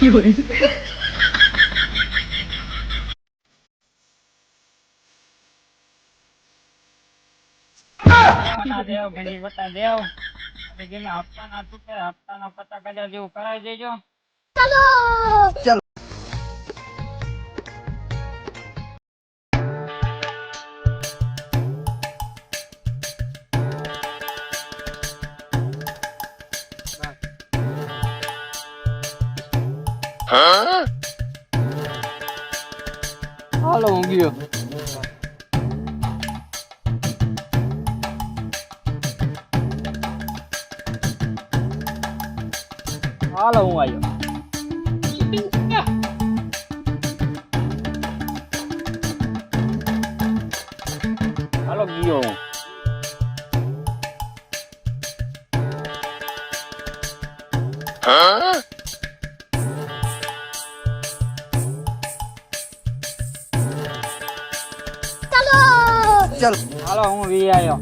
દેવ ઘણી વટા દેવ હપ્તાના તૂટે હપ્તાના પતા કદાચ જેવું કરાવી દેજો. ચલો હાલો હું ગયો. હાલો હું આવ્યો. હાલો ગયો હું. ચલો હાલો હું વી આવ્યો.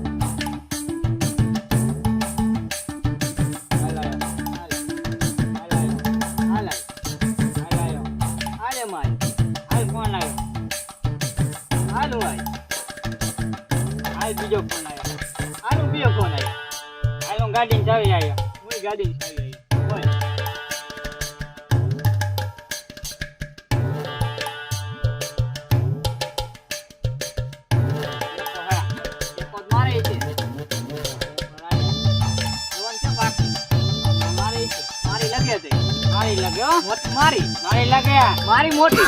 બીજો ફોન આવ્યો. આનો બીજો ફોન આવ્યો. આનો ગાડી ચાવી આવ્યો. હું ગાડી ચાવી આવ્યો. મારી લગે મારી મોટી